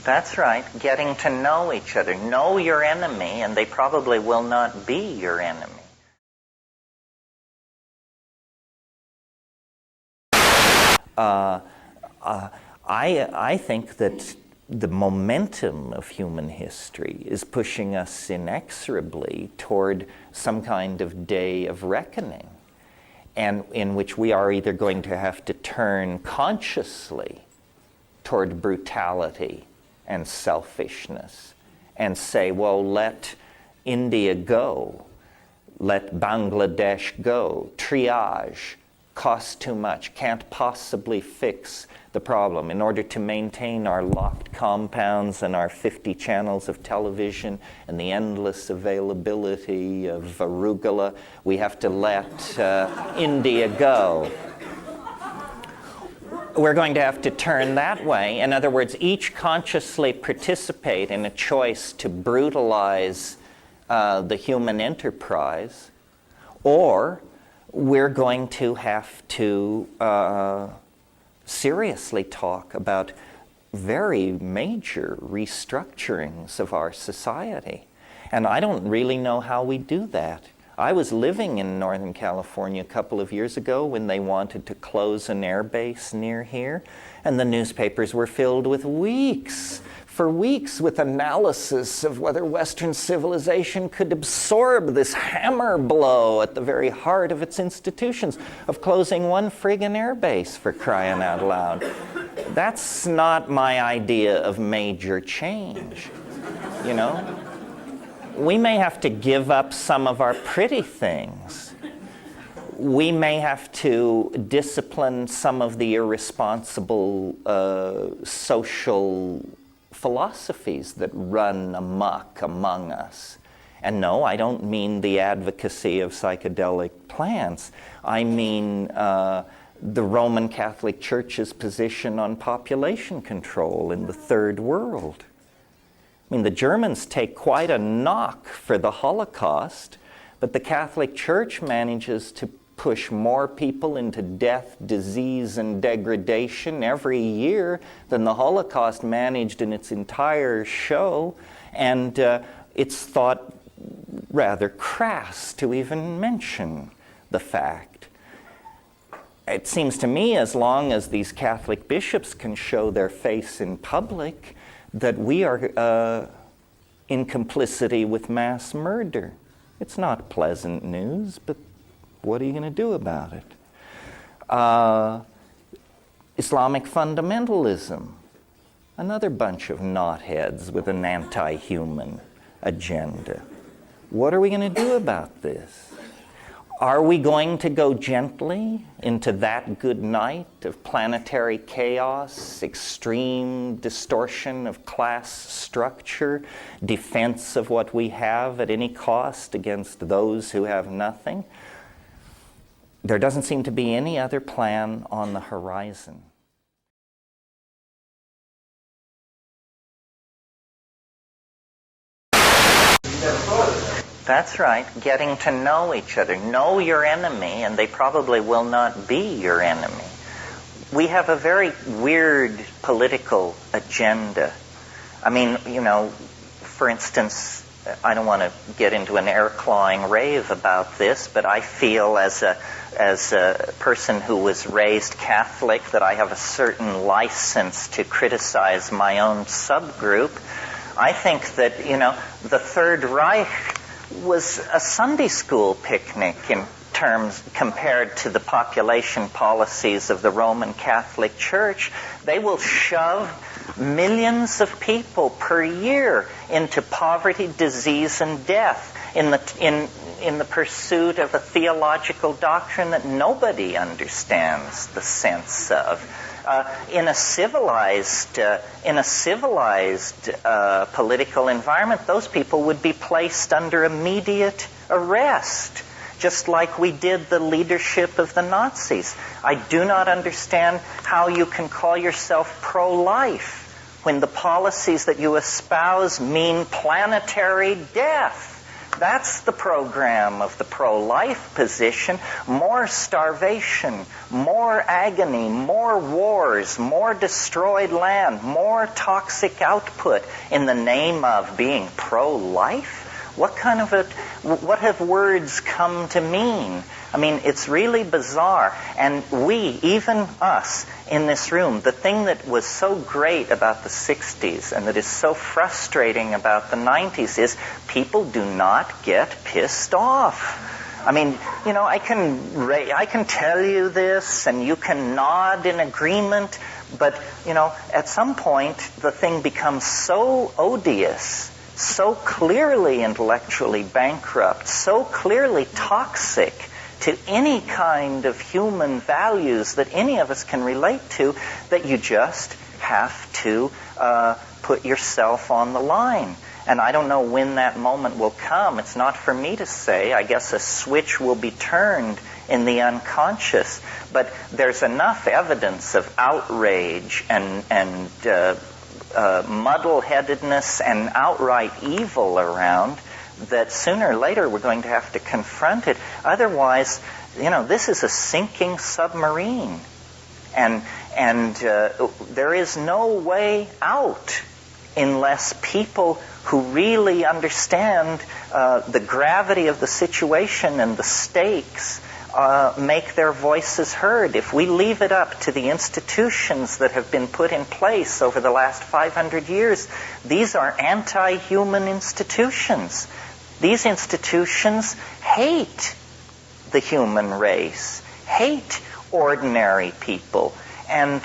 That's right, getting to know each other. Know your enemy, and they probably will not be your enemy. I think that the momentum of human history is pushing us inexorably toward some kind of day of reckoning, and in which we are either going to have to turn consciously toward brutality and selfishness and say, well, let India go, let Bangladesh go, triage, costs too much, can't possibly fix the problem. In order to maintain our locked compounds and our 50 channels of television and the endless availability of arugula, we have to let India go. We're going to have to turn that way. In other words, each consciously participate in a choice to brutalize the human enterprise, or we're going to have to seriously talk about very major restructurings of our society. And I don't really know how we do that. I was living in Northern California a couple of years ago when they wanted to close an air base near here, and the newspapers were filled with for weeks with analysis of whether Western civilization could absorb this hammer blow at the very heart of its institutions of closing one friggin' air base, for crying out loud. That's not my idea of major change, you know? We may have to give up some of our pretty things. We may have to discipline some of the irresponsible social philosophies that run amok among us. And no, I don't mean the advocacy of psychedelic plants. I mean the Roman Catholic Church's position on population control in the Third World. I mean, the Germans take quite a knock for the Holocaust, but the Catholic Church manages to push more people into death, disease, and degradation every year than the Holocaust managed in its entire show, and it's thought rather crass to even mention the fact. It seems to me, as long as these Catholic bishops can show their face in public, that we are in complicity with mass murder. It's not pleasant news, but what are you going to do about it? Islamic fundamentalism, another bunch of knotheads with an anti-human agenda. What are we going to do about this? Are we going to go gently into that good night of planetary chaos, extreme distortion of class structure, defense of what we have at any cost against those who have nothing? There doesn't seem to be any other plan on the horizon. That's right, getting to know each other. Know your enemy, and they probably will not be your enemy. We have a very weird political agenda. I mean, you know, for instance, I don't want to get into an air-clawing rave about this, but I feel as a person who was raised Catholic that I have a certain license to criticize my own subgroup. I think that, you know, the Third Reich was a Sunday school picnic in terms compared to the population policies of the Roman Catholic Church. They will shove millions of people per year into poverty, disease, and death in the pursuit of a theological doctrine that nobody understands the sense of. In a civilized political environment, those people would be placed under immediate arrest, just like we did the leadership of the Nazis. I do not understand how you can call yourself pro-life when the policies that you espouse mean planetary death. That's the program of the pro-life position. More starvation, more agony, more wars, more destroyed land, more toxic output in the name of being pro-life? What have words come to mean? I mean, it's really bizarre. And we, even us in this room, the thing that was so great about the 60s and that is so frustrating about the 90s is people do not get pissed off. I mean, you know, I can tell you this and you can nod in agreement, but, you know, at some point the thing becomes so odious, so clearly intellectually bankrupt, so clearly toxic to any kind of human values that any of us can relate to, that you just have to put yourself on the line. And I don't know when that moment will come. It's not for me to say. I guess a switch will be turned in the unconscious. But there's enough evidence of outrage and muddle-headedness and outright evil around that sooner or later we're going to have to confront it. Otherwise, you know, this is a sinking submarine. And there is no way out unless people who really understand the gravity of the situation and the stakes make their voices heard. If we leave it up to the institutions that have been put in place over the last 500 years, these are anti-human institutions. These institutions hate the human race, hate ordinary people. And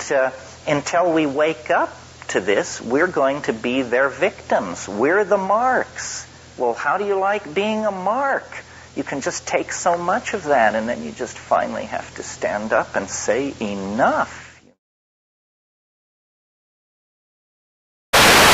until we wake up to this, we're going to be their victims. We're the marks. Well, how do you like being a mark? You can just take so much of that, and then you just finally have to stand up and say, enough.